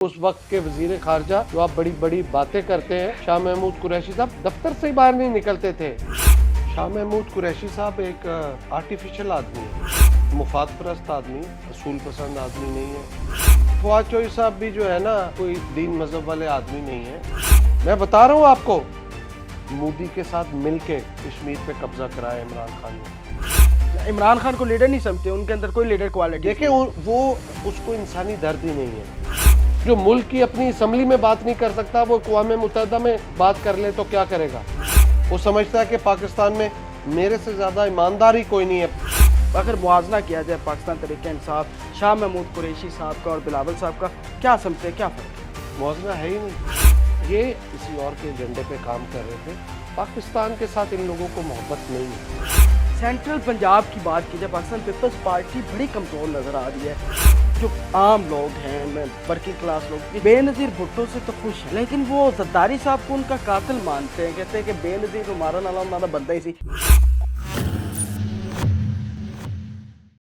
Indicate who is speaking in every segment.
Speaker 1: उस वक्त के वजीर खारजा जो आप बड़ी बड़ी बातें करते हैं, शाह महमूद कुरैशी साहब दफ्तर से ही बाहर नहीं निकलते थे। शाह महमूद कुरैशी साहब एक आर्टिफिशियल आदमी है, मुफाद परस्त आदमी, असूल पसंद आदमी नहीं है। फवाद चौधरी साहब भी जो है ना, कोई दीन मजहब वाले आदमी नहीं है। मैं बता रहा हूँ आपको, मोदी के साथ मिलके कश्मीर पे कब्जा कराया इमरान खान ने।
Speaker 2: इमरान खान को लीडर नहीं समझते, उनके अंदर कोई लीडर क्वालिटी।
Speaker 1: देखिए वो उसको इंसानी दर्द ही नहीं है। जो मुल्क की अपनी असम्बली में बात नहीं कर सकता, वो अक़वाम मुत्तहिदा में बात कर ले तो क्या करेगा। वो समझता है कि पाकिस्तान में मेरे से ज़्यादा ईमानदारी कोई नहीं है।
Speaker 2: अगर मुआवजा किया जाए पाकिस्तान तहरीक इंसाफ शाह महमूद कुरैशी साहब का और बिलावल साहब का, क्या समझते हैं, क्या फ़र्क?
Speaker 1: मुआवजा है ही नहीं। ये किसी और के एजेंडे पे काम कर रहे थे। पाकिस्तान के साथ इन लोगों को मोहब्बत नहीं है।
Speaker 2: सेंट्रल पंजाब की बात की जाए, पाकिस्तान पीपल्स पार्टी बड़ी कमज़ोर नज़र आ रही है। जो आम लोग हैं, वर्किंग क्लास लोग, बेनज़ीर भुट्टो से तो खुश है, लेकिन वो ज़रदारी साहब को उनका कातिल मानते हैं। कहते हैं कि बेनज़ीर को मारन वाला उन्होंने बंदा ही सी।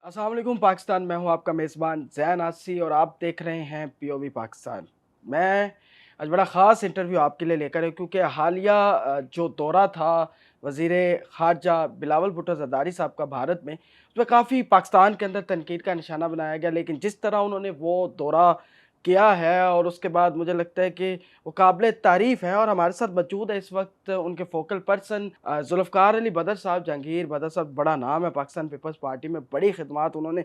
Speaker 2: अस्सलाम वालेकुम पाकिस्तान, मैं हूं आपका मेज़बान ज़ैन आसी और आप देख रहे हैं पीओवी पाकिस्तान। मैं आज बड़ा ख़ास इंटरव्यू आपके लिए लेकर आया, क्योंकि हालिया जो दौरा था वज़ीर ख़ारजा बिलावल भुट्टो ज़रदारी साहब का भारत में, उसमें काफ़ी पाकिस्तान के अंदर तनकीद का निशाना बनाया गया। लेकिन जिस तरह उन्होंने वो दौरा किया है और उसके बाद मुझे लगता है कि वो काबिल तारीफ़ है। और हमारे साथ मौजूद है इस वक्त उनके फोकल पर्सन जुल्फ़कार अली बदर साहब। जहांगीर बदर साहब बड़ा नाम है पाकिस्तान पीपल्स पार्टी में, बड़ी खिदमात उन्होंने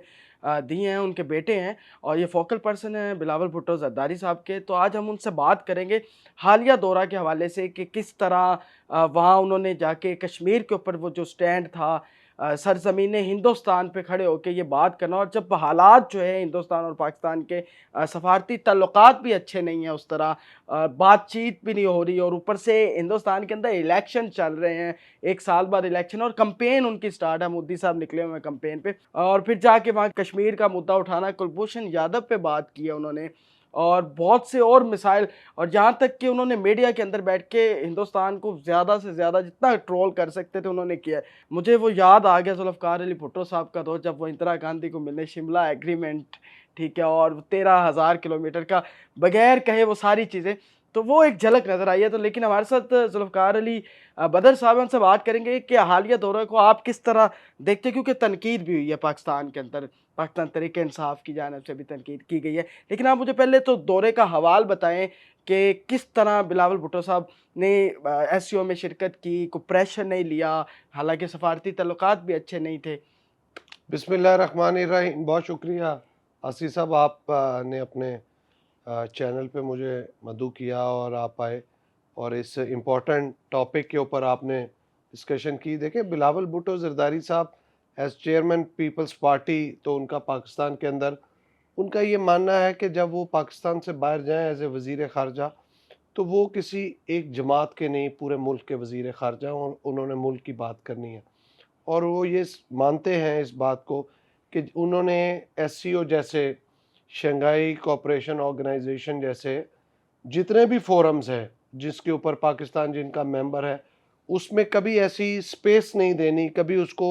Speaker 2: दी हैं, उनके बेटे हैं और ये फोकल पर्सन हैं बिलावल भुट्टो ज़रदारी साहब के। तो आज हम उनसे बात करेंगे हालिया दौरा के हवाले से कि किस तरह वहाँ उन्होंने जाके कश्मीर के ऊपर वो जो स्टैंड था, सरज़मीन हिंदुस्तान पे खड़े होकर ये बात करना। और जब हालात जो है हिंदुस्तान और पाकिस्तान के सफारती ताल्लुकात भी अच्छे नहीं हैं, उस तरह बातचीत भी नहीं हो रही, और ऊपर से हिंदुस्तान के अंदर इलेक्शन चल रहे हैं, 1 साल बाद इलेक्शन, और कंपेन उनकी स्टार्ट है, मोदी साहब निकले हुए हैं कंपेन पे। और फिर जाके वहाँ कश्मीर का मुद्दा उठाना, कुलभूषण यादव पे बात की है उन्होंने, और बहुत से और मिसाइल, और जहाँ तक कि उन्होंने मीडिया के अंदर बैठ के हिंदुस्तान को ज़्यादा से ज़्यादा जितना ट्रोल कर सकते थे उन्होंने किया है। मुझे वो याद आ गया जुल्फ़कार अली भुट्टो साहब का दौर, जब वो इंदिरा गांधी को मिलने शिमला एग्रीमेंट, ठीक है, और 13,000 किलोमीटर का बगैर कहे वो सारी चीज़ें, तो वो एक झलक नज़र आई है। तो लेकिन हमारे साथ जुल्फ़कार अली बदर साहब, उनसे बात करेंगे कि हालिया दौरे को आप किस तरह देखते हैं, क्योंकि तनकीद भी हुई है पाकिस्तान के अंदर, पाकिस्तान तहरीक इंसाफ की जानिब से भी तनकीद की गई है। लेकिन आप मुझे पहले तो दौरे का हवाल बताएं कि किस तरह बिलावल भुट्टो साहब ने एससीओ में शिरकत की, कोई प्रेशर नहीं लिया, हालांकि सफारती ताल्लुकात भी अच्छे नहीं थे।
Speaker 1: बिस्मिल्लाहिर्रहमानिर्रहीम। बहुत शुक्रिया आसी साहब, आप ने अपने चैनल पे मुझे मदऊ किया और आप आए और इस इम्पोर्टेंट टॉपिक के ऊपर आपने डिस्कशन की। देखिए, बिलावल भुट्टो ज़रदारी साहब एज चेयरमैन पीपल्स पार्टी, तो उनका पाकिस्तान के अंदर उनका ये मानना है कि जब वो पाकिस्तान से बाहर जाएं एज ए वज़ीर ख़ारजा, तो वो किसी एक जमात के नहीं, पूरे मुल्क के वज़ीर ख़ारजा, उन्होंने मुल्क की बात करनी है। और वो ये मानते हैं इस बात को कि उन्होंने एससीओ जैसे, शंघाई कोऑपरेशन ऑर्गेनाइजेशन जैसे जितने भी फोरम्स हैं जिसके ऊपर पाकिस्तान जिनका मेंबर है, उसमें कभी ऐसी स्पेस नहीं देनी, कभी उसको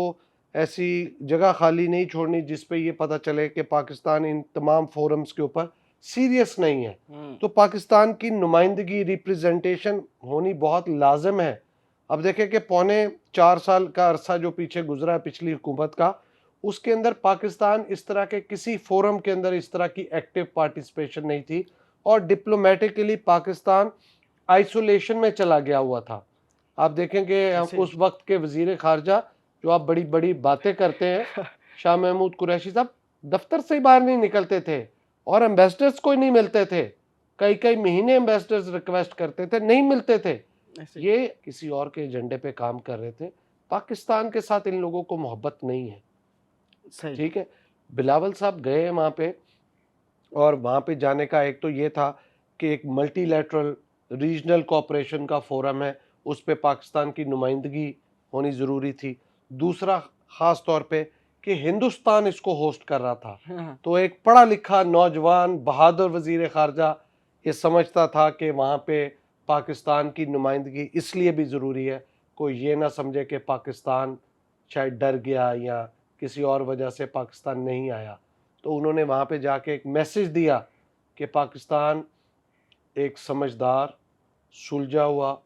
Speaker 1: ऐसी जगह खाली नहीं छोड़नी जिस पे ये पता चले कि पाकिस्तान इन तमाम फोरम्स के ऊपर सीरियस नहीं है। तो पाकिस्तान की नुमाइंदगी, रिप्रेजेंटेशन होनी बहुत लाजिम है। अब देखें कि 4.25 साल का अरसा जो पीछे गुजरा है पिछली हुकूमत का, उसके अंदर पाकिस्तान इस तरह के किसी फोरम के अंदर इस तरह की एक्टिव पार्टिसिपेशन नहीं थी, और डिप्लोमेटिकली पाकिस्तान आइसोलेशन में चला गया हुआ था। आप देखेंगे उस वक्त के वजीर खारजा जो आप बड़ी बड़ी बातें करते हैं, शाह महमूद कुरैशी साहब दफ्तर से ही बाहर नहीं निकलते थे, और एम्बेसडर्स को नहीं मिलते थे। कई कई महीने एम्बेसडर्स रिक्वेस्ट करते थे, नहीं मिलते थे। ये किसी और के एजेंडे पे काम कर रहे थे। पाकिस्तान के साथ इन लोगों को मोहब्बत नहीं है, ठीक है। बिलावल साहब गए वहाँ पे, और वहाँ पे जाने का एक तो ये था कि एक मल्टीलैटरल रीजनल कोऑपरेशन का फोरम है, उस पे पाकिस्तान की नुमाइंदगी होनी ज़रूरी थी। दूसरा ख़ास तौर पे कि हिंदुस्तान इसको होस्ट कर रहा था, तो एक पढ़ा लिखा नौजवान बहादुर वज़ीर ख़ारजा ये समझता था कि वहाँ पे पाकिस्तान की नुमाइंदगी इसलिए भी ज़रूरी है, कोई ये ना समझे कि पाकिस्तान शायद डर गया या किसी और वजह से पाकिस्तान नहीं आया। तो उन्होंने वहाँ पे जाके एक मैसेज दिया कि पाकिस्तान एक समझदार, सुलझा हुआ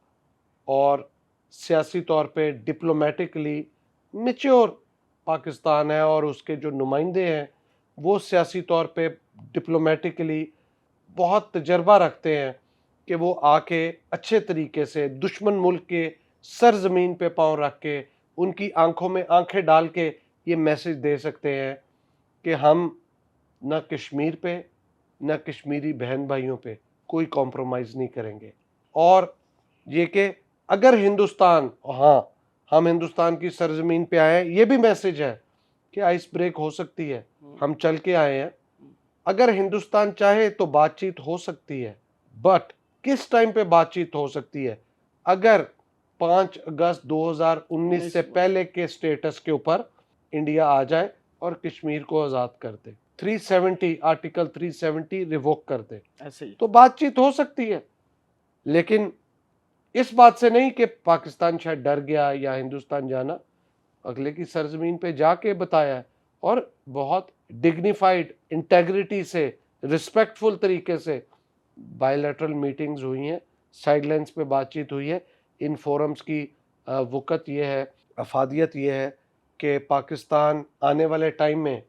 Speaker 1: और सियासी तौर पे डिप्लोमेटिकली मैच्योर पाकिस्तान है, और उसके जो नुमाइंदे हैं वो सियासी तौर पे डिप्लोमेटिकली बहुत तजर्बा रखते हैं कि वो आके अच्छे तरीके से दुश्मन मुल्क के सरजमीन पे पांव रख के उनकी आंखों में आंखें डाल के ये मैसेज दे सकते हैं कि हम न कश्मीर पे न कश्मीरी बहन भाइयों पे कोई कॉम्प्रोमाइज़ नहीं करेंगे। और ये कि अगर हिंदुस्तान, हाँ, हम हिंदुस्तान की सरजमीन पे आए हैं, ये भी मैसेज है कि आइस ब्रेक हो सकती है, हम चल के आए हैं। अगर हिंदुस्तान चाहे तो बातचीत हो सकती है, बट किस टाइम पे बातचीत हो सकती है? अगर 5 अगस्त 2019 से पहले के स्टेटस के ऊपर इंडिया आ जाए और कश्मीर को आज़ाद कर दे, 370 आर्टिकल 370 रिवोक कर दे,
Speaker 2: ऐसे ही
Speaker 1: तो बातचीत हो सकती है। लेकिन इस बात से नहीं कि पाकिस्तान शायद डर गया या हिंदुस्तान जाना, अगले की सरजमीन पे जाके बताया है, और बहुत डिग्निफाइड, इंटेग्रिटी से, रिस्पेक्टफुल तरीके से बायलैटरल मीटिंग्स हुई हैं, साइडलाइंस पे बातचीत हुई है। इन फोरम्स की वक़्त ये है, अफादियत ये है कि पाकिस्तान आने वाले टाइम में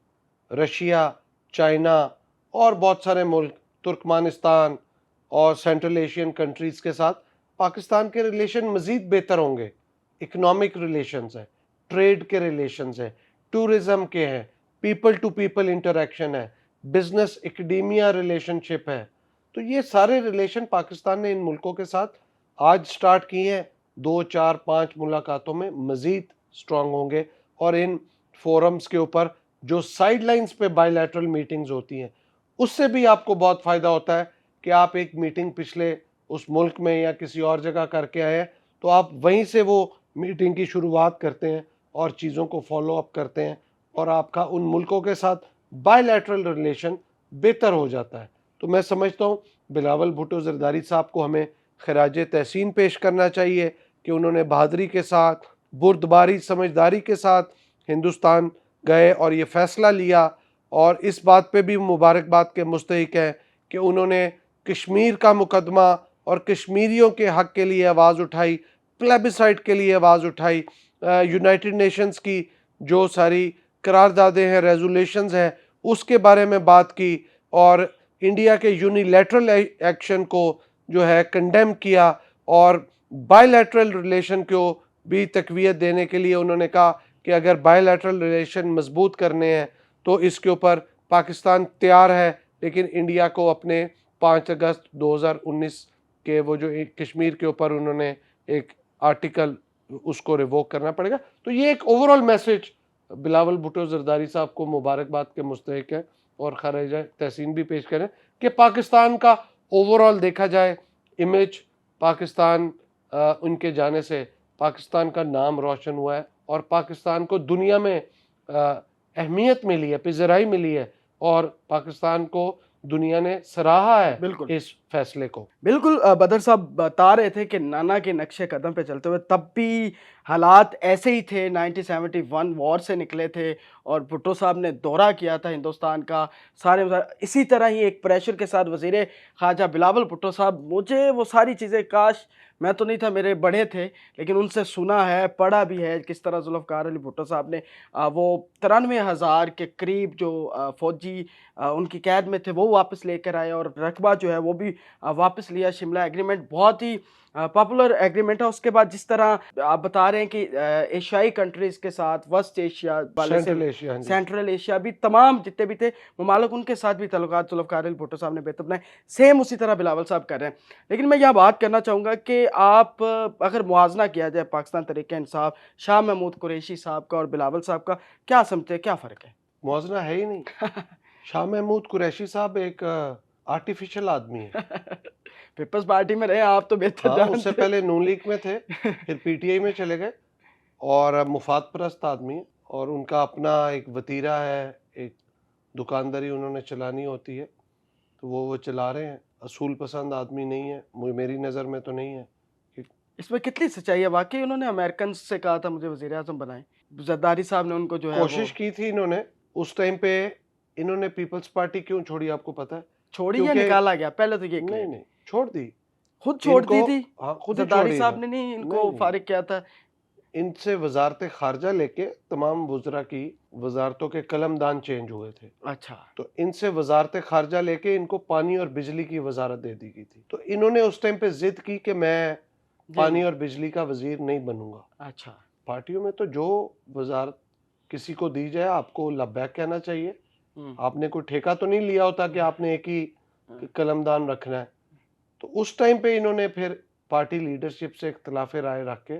Speaker 1: रशिया, चाइना और बहुत सारे मुल्क, तुर्कमानिस्तान और सेंट्रल एशियन कंट्रीज़ के साथ पाकिस्तान के रिलेशन मज़ीद बेहतर होंगे। इकोनॉमिक रिलेशंस है, ट्रेड के रिलेशंस है, टूरिज़्म के हैं, पीपल टू पीपल इंटरेक्शन है, बिजनेस एकेडेमिया रिलेशनशिप है। तो ये सारे रिलेशन पाकिस्तान ने इन मुल्कों के साथ आज स्टार्ट किए हैं, 2, 4, 5 मुलाकातों में मज़ीद स्ट्रॉन्ग होंगे। और इन फोरम्स के ऊपर जो साइडलाइंस पे बायलैटरल मीटिंग्स होती हैं, उससे भी आपको बहुत फ़ायदा होता है कि आप एक मीटिंग पिछले उस मुल्क में या किसी और जगह करके आए हैं, तो आप वहीं से वो मीटिंग की शुरुआत करते हैं और चीज़ों को फॉलो अप करते हैं, और आपका उन मुल्कों के साथ बायलैटरल रिलेशन बेहतर हो जाता है। तो मैं समझता हूँ बिलावल भुट्टो ज़रदारी साहब को हमें खराज तहसीन पेश करना चाहिए कि उन्होंने बहादुरी के साथ, बुर्दबारी, समझदारी के साथ हिंदुस्तान गए और ये फ़ैसला लिया, और इस बात पे भी मुबारकबाद के मुस्तहिक हैं कि उन्होंने कश्मीर का मुकदमा और कश्मीरियों के हक़ के लिए आवाज़ उठाई, प्लेबिसाइट के लिए आवाज़ उठाई, यूनाइटेड नेशंस की जो सारी करारदादें हैं, रेजोल्यूशंस हैं, उसके बारे में बात की, और इंडिया के यूनिलैटरल एक्शन को जो है कंडेम किया, और बायलैटरल रिलेशन को भी तकवीत देने के लिए उन्होंने कहा कि अगर बायलैटरल रिलेशन मजबूत करने हैं तो इसके ऊपर पाकिस्तान तैयार है, लेकिन इंडिया को अपने 5 अगस्त 2019 के वो जो कश्मीर के ऊपर उन्होंने एक आर्टिकल उसको रिवोक करना पड़ेगा। तो ये एक ओवरऑल मैसेज बिलावल भुट्टो ज़रदारी साहब को मुबारकबाद के मुस्तहिक है, और खराज तहसीन भी पेश करें कि पाकिस्तान का ओवरऑल देखा जाए इमेज, पाकिस्तान उनके जाने से पाकिस्तान का नाम रोशन हुआ है, और पाकिस्तान को दुनिया में अहमियत मिली है, पिज़राई मिली है, और पाकिस्तान को दुनिया ने सराहा है
Speaker 2: बिल्कुल
Speaker 1: इस फैसले को।
Speaker 2: बिल्कुल बदर साहब बता रहे थे कि नाना के नक्शे कदम पे चलते हुए तब भी हालात ऐसे ही थे, 1971 वॉर से निकले थे और भुट्टो साहब ने दौरा किया था हिंदुस्तान का, इसी तरह ही एक प्रेशर के साथ वज़ीर ख़ारजा बिलावल भुट्टो साहब, मुझे वो सारी चीज़ें काश मैं तो नहीं था, मेरे बड़े थे, लेकिन उनसे सुना है, पढ़ा भी है किस तरह ज़ुल्फ़िकार अली भुट्टो साहब ने वो 93,000 के करीब जो फ़ौजी उनकी कैद में थे वो वापस लेकर आए, और रकबा जो है वो भी वापस लिया। शिमला एग्रीमेंट बहुत ही पॉपुलर एग्रीमेंट है। उसके बाद जिस तरह आप बता रहे हैं कि एशियाई कंट्रीज़ के साथ, वेस्ट एशिया वाले से
Speaker 1: सेंट्रल एशिया, हाँ जी।
Speaker 2: सेंट्रल एशिया भी, तमाम जितने भी थे ममालिक, उनके साथ भी तल्लुकात ज़ुल्फ़िकार अली भुट्टो साहब ने बेहतर बनाए। सेम उसी तरह बिलावल साहब कर रहे हैं। लेकिन मैं यहाँ बात करना चाहूँगा कि आप अगर मुवाज़ना किया जाए पाकिस्तान तहरीक-ए-इंसाफ, शाह महमूद कुरैशी साहब का और बिलावल साहब का, क्या समझते हैं, क्या फ़र्क है?
Speaker 1: मुआवजा है ही नहीं। शाह महमूद कुरैशी साहब एक आर्टिफिशियल आदमी है।
Speaker 2: पीपल्स पार्टी में रहे आप तो बेहतर
Speaker 1: हाँ, उससे
Speaker 2: जानते
Speaker 1: पहले नून लीग में थे, फिर पीटीआई में चले गए, और मुफाद परस्त आदमी है, और उनका अपना एक वतीरा है, एक दुकानदारी उन्होंने चलानी होती है, तो वो चला रहे हैं। असूल पसंद आदमी नहीं है, मेरी नज़र में तो नहीं है।
Speaker 2: इसमें कितनी सच्चाई है? वाक़ई उन्होंने अमेरिकन से कहा था मुझे वज़ीर-ए-आज़म बनाएँ। ज़रदारी साहब ने उनको जो है वो
Speaker 1: कोशिश की थी इन्होंने, उस टाइम पे इन्होंने पीपल्स पार्टी क्यों छोड़ी आपको पता है?
Speaker 2: छोड़ी या
Speaker 1: क्योंकि
Speaker 2: निकाला गया? पहले तो ये
Speaker 1: नहीं,
Speaker 2: क्लियर
Speaker 1: नहीं, छोड़ दी
Speaker 2: खुद छोड़ दी
Speaker 1: इनको।
Speaker 2: थी
Speaker 1: हाँ, खुद ही
Speaker 2: जरदारी
Speaker 1: छोड़ी
Speaker 2: साहब
Speaker 1: इन्होंने।
Speaker 2: ने, नहीं इनको
Speaker 1: नहीं नहीं,
Speaker 2: फारिग किया था?
Speaker 1: इनसे वजारत खारजा लेके तमाम वज़रा की वजारतों के कलमदान चेंज हुए थे।
Speaker 2: अच्छा।
Speaker 1: तो इनसे वजारत खारजा लेके इनको पानी और बिजली की वजारत दे दी गई थी। तो इन्होंने उस टाइम पे जिद की कि मैं
Speaker 2: जी
Speaker 1: पानी
Speaker 2: जी।
Speaker 1: और बिजली का वजीर नहीं बनूंगा।
Speaker 2: अच्छा।
Speaker 1: पार्टियों में तो जो वजारत किसी को दी जाए आपको लब्बैक कहना चाहिए।
Speaker 2: हम्म
Speaker 1: आपने कोई ठेका तो नहीं लिया होता कि आपने एक ही
Speaker 2: हम्म।
Speaker 1: कलमदान रखना है। तो उस टाइम पे इन्होंने फिर पार्टी लीडरशिप से इख्तलाफ राय रख के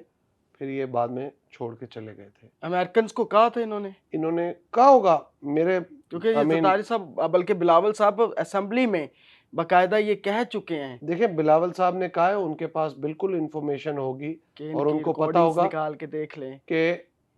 Speaker 1: फिर ये बाद में छोड़ के चले गए थे।
Speaker 2: अमेरिकन को कहा था इन्होंने?
Speaker 1: इन्होंने कहा होगा मेरे
Speaker 2: क्योंकि
Speaker 1: आई
Speaker 2: ये
Speaker 1: मीन
Speaker 2: जरदारी साहब, बल्कि बिलावल साहब असेंबली में बाकायदा ये कह चुके हैं
Speaker 1: देखिए बिलावल साहब ने कहा है उनके पास बिल्कुल इंफॉर्मेशन होगी
Speaker 2: कि
Speaker 1: और
Speaker 2: इनकी
Speaker 1: उनको पता
Speaker 2: रिकॉर्डिंग्स
Speaker 1: होगा
Speaker 2: निकाल के देख लें।
Speaker 1: कि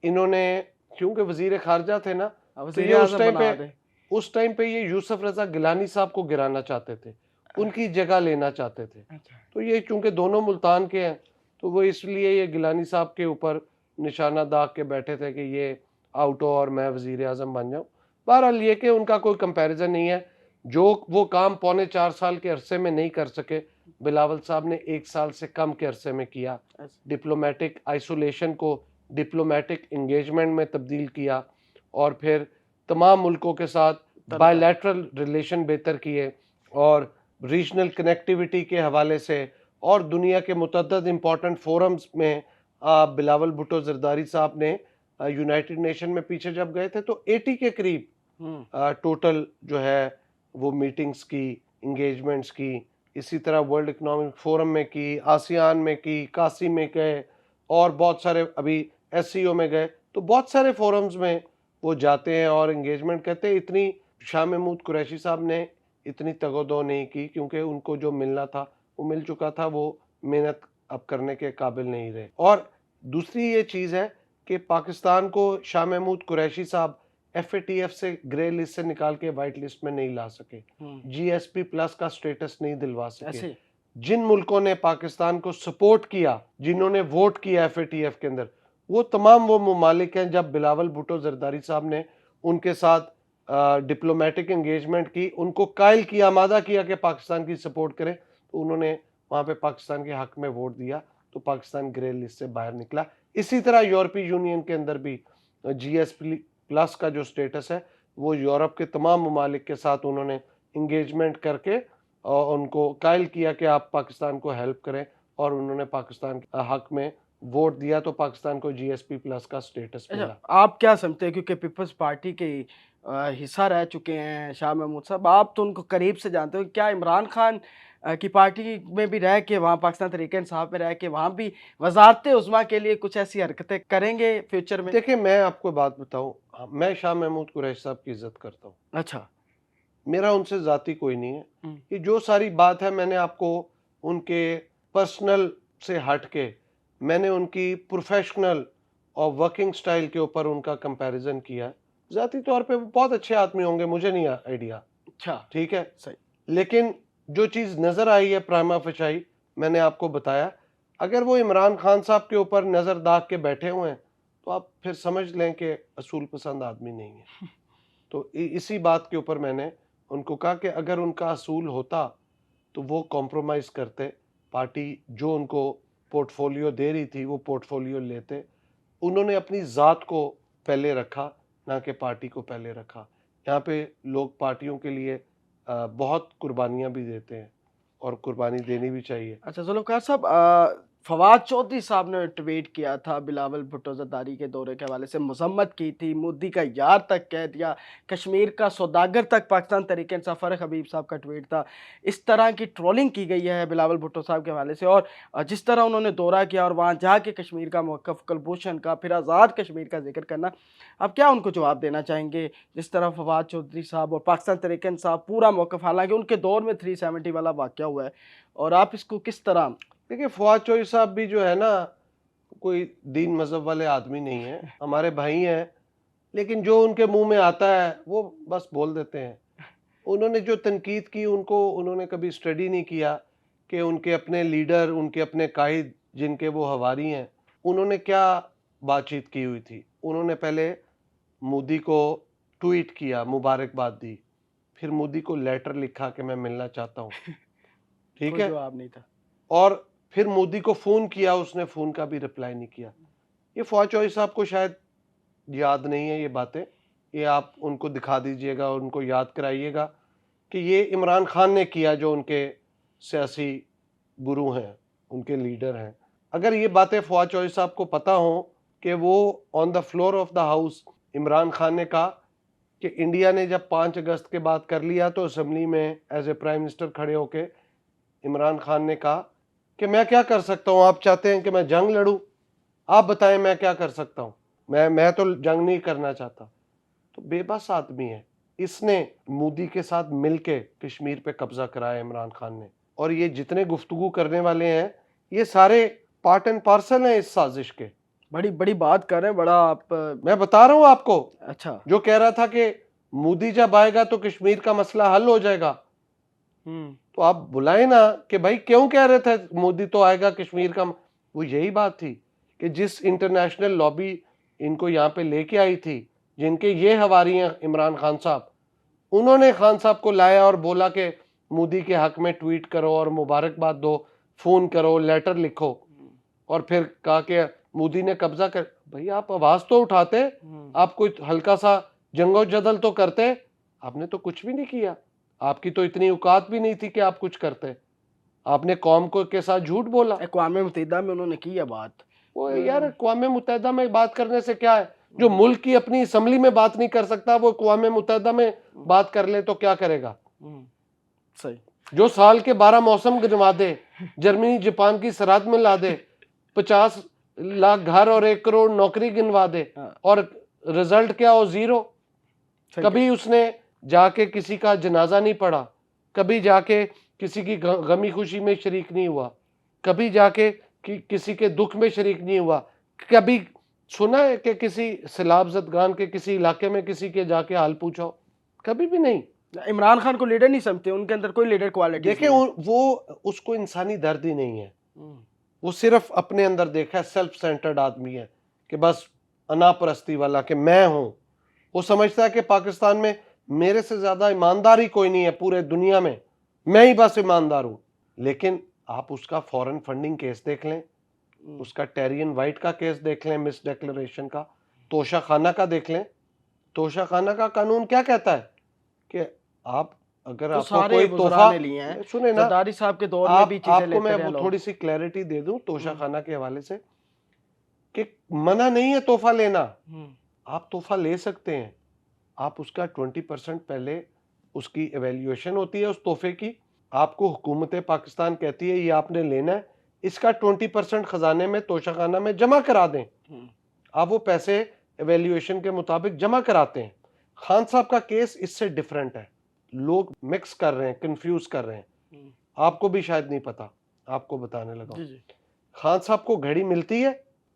Speaker 1: इन्होंने, क्योंकि वजीर खारजा थे ना,
Speaker 2: अब
Speaker 1: तो
Speaker 2: वजीर
Speaker 1: ये
Speaker 2: आजम बना दे।
Speaker 1: उस टाइम पे ये यूसुफ रजा गिलानी साहब को गिराना चाहते थे, उनकी जगह लेना चाहते थे।
Speaker 2: अच्छा।
Speaker 1: तो ये चूंकि दोनों मुल्तान के हैं तो वो इसलिए ये गिलानी साहब के ऊपर निशाना दाग के बैठे थे कि ये आउट हो और मैं वजीर आजम बन जाऊं। बहरहाल ये कि उनका कोई कंपैरिजन नहीं है। जो वो काम 3.25 साल के अरसे में नहीं कर सके, बिलावल साहब ने 1 साल से कम के अरसे में किया। डिप्लोमेटिक आइसोलेशन को डिप्लोमेटिक इंगेजमेंट में तब्दील किया और फिर तमाम मुल्कों के साथ बायलैटरल रिलेशन बेहतर किए और रीजनल कनेक्टिविटी के हवाले से और दुनिया के मुतअद्दिद इम्पॉर्टेंट फोरम्स में बिलावल भुट्टो जरदारी साहब ने यूनाइटेड नेशन में पीछे जब गए थे तो 80 के करीब टोटल जो है वो मीटिंग्स की, इंगेजमेंट्स की। इसी तरह वर्ल्ड इकोनॉमिक फोरम में की, आसियान में की, काशी में गए और बहुत सारे अभी एससीओ में गए। तो बहुत सारे फोरम्स में वो जाते हैं और इंगेजमेंट करते हैं। इतनी शाह महमूद कुरैशी साहब ने इतनी तगोदो नहीं की क्योंकि उनको जो मिलना था वो मिल चुका था, वो मेहनत अब करने के काबिल नहीं रहे। और दूसरी ये चीज़ है कि पाकिस्तान को शाह महमूद कुरैशी साहब एफएटीएफ से ग्रे लिस्ट से निकाल के वाइट लिस्ट में नहीं ला सके, जीएसपी प्लस का स्टेटस नहीं दिलवा सके।
Speaker 2: ऐसे
Speaker 1: जिन मुल्कों ने पाकिस्तान को सपोर्ट किया, जिन्होंने वोट किया एफएटीएफ के अंदर, वो तमाम वो ममालिक हैं। जब बिलावल भुट्टो जरदारी साहब ने उनके साथ डिप्लोमेटिक एंगेजमेंट की, उनको कायल किया, आमादा किया कि पाकिस्तान की सपोर्ट करें, तो उन्होंने वहाँ पे पाकिस्तान के हक में वोट दिया, तो पाकिस्तान ग्रे लिस्ट से बाहर निकला। इसी तरह यूरोपीय यूनियन के अंदर भी जीएसपी प्लस का जो स्टेटस है वो यूरोप के तमाम ममालिक के साथ उन्होंने इंगेजमेंट करके और उनको कायल किया कि आप पाकिस्तान को हेल्प करें, और उन्होंने पाकिस्तान के हक में वोट दिया तो पाकिस्तान को जीएसपी प्लस का स्टेटस मिला।
Speaker 2: अच्छा, आप क्या समझते हैं, क्योंकि पीपल्स पार्टी के हिस्सा रह चुके हैं शाह महमूद साहब, आप तो उनको करीब से जानते हो, क्या इमरान खान की पार्टी में भी रह के, वहाँ पाकिस्तान तहरीक इंसाफ में रह के, वहाँ भी वजारत उज़्मा के लिए कुछ ऐसी हरकतें करेंगे फ्यूचर में?
Speaker 1: देखिए मैं आपको बात बताऊं, मैं शाह महमूद कुरैशी साहब की इज्जत करता हूं,
Speaker 2: अच्छा।
Speaker 1: मेरा उनसे जाती कोई नहीं है। ये जो सारी बात है मैंने आपको उनके पर्सनल से हट के मैंने उनकी प्रोफेशनल और वर्किंग स्टाइल के ऊपर उनका कंपैरिजन किया है। जाती तौर पे वो बहुत अच्छे आदमी होंगे, मुझे नहीं आइडिया,
Speaker 2: अच्छा।
Speaker 1: ठीक है,
Speaker 2: सही।
Speaker 1: लेकिन जो चीज़ नज़र आई है प्राइमा फेसाई, मैंने आपको बताया। अगर वो इमरान खान साहब के ऊपर नज़र दाग के बैठे हुए हैं तो आप फिर समझ लें कि असूल पसंद आदमी नहीं है। तो इसी बात के ऊपर मैंने उनको कहा कि अगर उनका असूल होता तो वो कॉम्प्रोमाइज़ करते, पार्टी जो उनको पोर्टफोलियो दे रही थी वो पोर्टफोलियो लेते। उन्होंने अपनी ज़ात को पहले रखा, ना कि पार्टी को पहले रखा। यहाँ पे लोग पार्टियों के लिए बहुत कुर्बानियाँ भी देते हैं और कुर्बानी देनी भी चाहिए।
Speaker 2: अच्छा जुल्फ़िकार साहब, फवाद चौधरी साहब ने ट्वीट किया था बिलावल भुट्टो ज़रदारी के दौरे के हवाले से, मज़म्मत की थी, मोदी का यार तक कह दिया, कश्मीर का सौदागर तक पाकिस्तान तहरीक इंसाफ फ़ारूक हबीब साहब का ट्वीट था। इस तरह की ट्रोलिंग की गई है बिलावल भुट्टो साहब के हवाले से, और जिस तरह उन्होंने दौरा किया और वहाँ जाके कश्मीर का मौक़िफ़, कुलभूषण का, फिर आज़ाद कश्मीर का ज़िक्र करना, आप क्या उनको जवाब देना चाहेंगे? जिस तरह फवाद चौधरी साहब और पाकिस्तान तहरीक इंसाफ पूरा मौक़िफ़, हालाँकि उनके दौर में 370 वाला वाक़या हुआ है, और आप इसको किस तरह?
Speaker 1: देखिए फवाद चौधरी साहब भी जो है ना, कोई दीन मज़हब वाले आदमी नहीं है, हमारे भाई हैं, लेकिन जो उनके मुंह में आता है वो बस बोल देते हैं। उन्होंने जो तनकीद की उनको उन्होंने कभी स्टडी नहीं किया कि उनके अपने लीडर, उनके अपने कायद जिनके वो हवारी हैं, उन्होंने क्या बातचीत की हुई थी। उन्होंने पहले मोदी को ट्वीट किया, मुबारकबाद दी, फिर मोदी को लेटर लिखा कि मैं मिलना चाहता हूँ, ठीक
Speaker 2: कोई
Speaker 1: है,
Speaker 2: जवाब नहीं था।
Speaker 1: और फिर मोदी को फोन किया, उसने फोन का भी रिप्लाई नहीं किया। ये फवाद चौधरी साहब को शायद याद नहीं है ये बातें, ये आप उनको दिखा दीजिएगा, उनको याद कराइएगा कि ये इमरान खान ने किया, जो उनके सियासी गुरु हैं, उनके लीडर हैं। अगर ये बातें फवाद चौधरी साहब को पता हो कि वो on the floor of the house Imran Khan ने कहा कि इंडिया ने जब 5 अगस्त के बाद कर लिया तो असेंबली में एज ए प्राइम मिनिस्टर खड़े होके इमरान खान ने कहा कि मैं क्या कर सकता हूँ, आप चाहते हैं कि मैं जंग लड़ूं, आप बताएं मैं क्या कर सकता हूँ, मैं तो जंग नहीं करना चाहता। तो बेबस आदमी है, इसने मोदी के साथ मिलके कश्मीर पे कब्जा कराया इमरान खान ने, और ये जितने गुफ्तगू करने वाले हैं ये सारे पार्ट एंड पार्सल हैं इस साजिश के।
Speaker 2: बड़ी बड़ी बात कर रहे हैं, बड़ा आप।
Speaker 1: मैं बता रहा हूं आपको,
Speaker 2: अच्छा।
Speaker 1: जो कह रहा था कि मोदी जब आएगा तो कश्मीर का मसला हल हो जाएगा, तो आप बुलाए ना कि भाई क्यों कह रहे थे मोदी तो आएगा कश्मीर का। वो यही बात थी कि जिस इंटरनेशनल लॉबी इनको यहाँ पे लेके आई थी, जिनके ये हवारी हैं इमरान खान साहब, उन्होंने खान साहब को लाया और बोला कि मोदी के हक में ट्वीट करो और मुबारकबाद दो, फोन करो, लेटर लिखो, और फिर कहा कि मोदी ने कब्जा कर। भाई आप आवाज तो उठाते, आप कोई हल्का सा जंगो जदल तो करते, आपने तो कुछ भी नहीं किया। आपकी तो इतनी औकात भी नहीं थी कि आप कुछ करते, आपने कौम को के साथ झूठ बोला।
Speaker 2: अक़वाम मुत्तहिदा में उन्होंने की है बात।
Speaker 1: वो यार अक़वाम मुत्तहिदा में बात करने से क्या है, जो मुल्क की अपनी असम्बली में बात नहीं कर सकता वो अक़वाम मुत्तहिदा में बात कर ले तो क्या करेगा।
Speaker 2: सही।
Speaker 1: जो साल के 12 मौसम गिनवा दे, जर्मनी जापान की सरहद में ला दे, 50 लाख घर और 1 करोड़ नौकरी गिनवा दे, और रिजल्ट क्या हो, जीरो। कभी उसने जाके किसी का जनाजा नहीं पढ़ा, कभी जाके किसी की गमी खुशी में शरीक नहीं हुआ, कभी जाके किसी के दुख में शरीक नहीं हुआ। कभी सुना है कि किसी सैलाब ज़दगान के किसी इलाके में किसी के जाके हाल पूछा हो? कभी भी नहीं।
Speaker 2: इमरान खान को लीडर नहीं समझते, उनके अंदर कोई लीडर क्वालिटी
Speaker 1: देखिए वो उसको इंसानी दर्द ही नहीं है, वो सिर्फ अपने अंदर देखा है, सेल्फ सेंटर्ड आदमी है कि बस अनापरस्ती वाला कि मैं हूं। वो समझता है कि पाकिस्तान में मेरे से ज्यादा ईमानदार ही कोई नहीं है पूरे दुनिया में, मैं ही बस ईमानदार हूं। लेकिन आप उसका फॉरेन फंडिंग केस देख लें, उसका टेरियन वाइट का केस देख लें, मिस डिक्लेरेशन का, तोशा खाना का देख लें। तोशा खाना का कानून क्या कहता है कि आप अगर
Speaker 2: तो
Speaker 1: आपको कोई तोहफा लिए हैं, सुने ना,
Speaker 2: जरदारी साहब के दौर में भी चीजें
Speaker 1: आपको
Speaker 2: लेते
Speaker 1: मैं
Speaker 2: रहे
Speaker 1: वो
Speaker 2: लोग।
Speaker 1: थोड़ी सी क्लैरिटी दे दूं तोशा खाना के हवाले से कि मना नहीं है तोहफा लेना, आप तोहफा ले सकते हैं। आप उसका 20% पहले उसकी एवेल्युएशन होती है उस तोहफे की, आपको हुकूमत पाकिस्तान कहती है ये आपने लेना है, इसका 20% खजाने में तोशा खाना में जमा करा दें। आप वो पैसे एवेल्युएशन के मुताबिक जमा कराते हैं। खान साहब का केस इससे डिफरेंट है, लोग मिक्स कर रहे हैं, कंफ्यूज कर रहे हैं, आपको भी शायद नहीं पता, आपको बताने लगा। खान साहब को घड़ी मिलती है,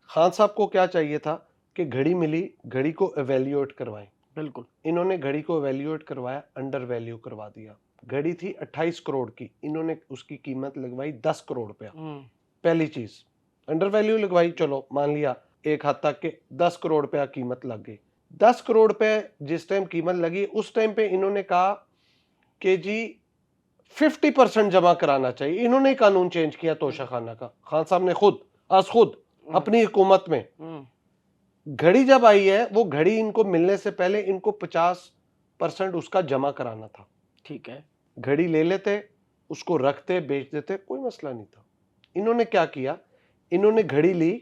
Speaker 1: खान साहब को क्या चाहिए था कि घड़ी मिली, घड़ी को एवेल्युएट करवाएं।
Speaker 2: बिल्कुल,
Speaker 1: इन्होंने घड़ी को एवेल्युएट करवाया, अंडर वैल्यू करवा दिया। घड़ी थी 28 करोड़ की, इन्होंने उसकी कीमत लगवाई 10 करोड़ रुपया। पहली चीज अंडर वैल्यू लगवाई, चलो मान लिया एक हद तक के 10 करोड़ रुपया कीमत लग गई। 10 करोड़ रुपए जिस टाइम कीमत लगी, उस टाइम पे इन्होंने कहा कि जी 50% जमा कराना चाहिए। इन्होंने कानून चेंज किया तोशा खाना का, खान साहब ने खुद अपनी हुकूमत में। घड़ी जब आई है, वो घड़ी इनको मिलने से पहले इनको 50% उसका जमा कराना था।
Speaker 2: ठीक है,
Speaker 1: घड़ी ले लेते, उसको रखते, बेच देते, कोई मसला नहीं था। इन्होंने क्या किया, इन्होंने घड़ी ली,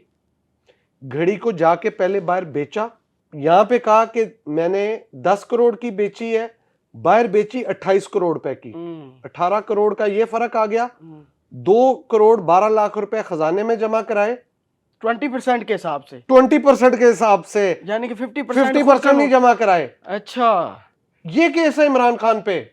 Speaker 1: घड़ी को जाके पहले बाहर बेचा, यहां पे कहा कि मैंने 10 करोड़ की बेची है, बाहर बेची 28 करोड़ रुपए की। 18 करोड़ का ये फर्क आ गया। 2 करोड़ 12 लाख रुपए खजाने में जमा कराए
Speaker 2: 20% के हिसाब से,
Speaker 1: 20% के हिसाब से,
Speaker 2: यानी कि
Speaker 1: 50% नहीं जमा कराए।
Speaker 2: अच्छा,
Speaker 1: ये केस है इमरान खान पे।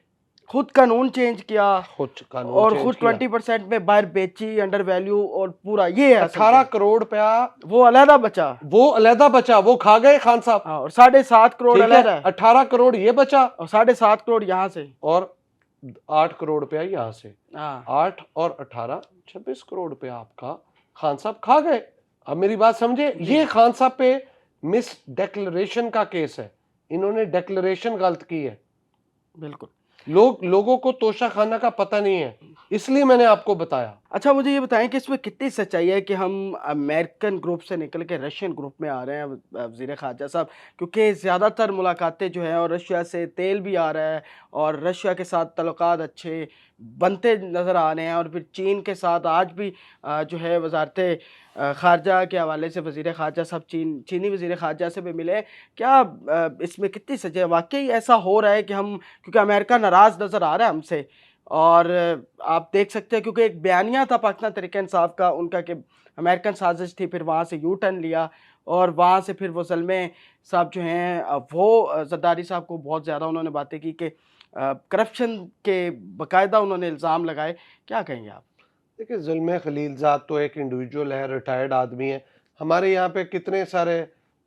Speaker 2: खुद कानून चेंज किया,
Speaker 1: खुद कानून
Speaker 2: और
Speaker 1: चेंज
Speaker 2: खुद
Speaker 1: किया।
Speaker 2: 20% में बाहर बेची, अंडर वैल्यू, और पूरा ये है
Speaker 1: 18 करोड़ रुपया
Speaker 2: वो अलहदा बचा,
Speaker 1: वो अलहदा बचा, वो खा गए खान साहब।
Speaker 2: और 7.5 करोड़ अलहदा,
Speaker 1: 18 करोड़ ये बचा,
Speaker 2: और 7.5 करोड़ यहाँ से,
Speaker 1: और 8 करोड़ रुपया यहाँ से। 8 और 18 26 करोड़ रुपया आपका खान साहब खा गए। अब मेरी बात समझे, ये खान साहब पे मिस डिक्लेरेशन का केस है, इन्होंने डिक्लेरेशन गलत की है।
Speaker 2: बिल्कुल।
Speaker 1: लोगों को तोशा खाना का पता नहीं है, इसलिए मैंने आपको बताया।
Speaker 2: अच्छा, मुझे ये बताएं कि इसमें कितनी सच्चाई है कि हम अमेरिकन ग्रुप से निकल के रशियन ग्रुप में आ रहे हैं, वज़ीर ख़ारजा साहब? क्योंकि ज़्यादातर मुलाकातें जो हैं और रशिया से तेल भी आ रहा है और रशिया के साथ तल्लुकात अच्छे बनते नज़र आ रहे हैं, और फिर चीन के साथ आज भी जो है वज़ारत ख़ारजा के हवाले से वज़ीर ख़ारजा साहब चीनी वज़ीर ख़ारजा से भी मिले। क्या इसमें कितनी सच्चाई है? वाक़ई ऐसा हो रहा है कि हम, क्योंकि अमेरिका नाराज़ नज़र आ रहा है हमसे, और आप देख सकते हैं क्योंकि एक बयानिया था पाकिस्तान तहरीक-ए-इंसाफ का उनका कि अमेरिकन साजिश थी, फिर वहाँ से यू टर्न लिया और वहाँ से फिर वो ज़ल्मे साहब जो हैं ज़रदारी साहब को बहुत ज़्यादा उन्होंने बातें की कि करप्शन के बाकायदा उन्होंने इल्ज़ाम लगाए। क्या कहेंगे आप?
Speaker 1: देखिए, ज़ुल्म खलीलज़ाद तो एक इंडिविजुअल है, रिटायर्ड आदमी है। हमारे यहाँ पे कितने सारे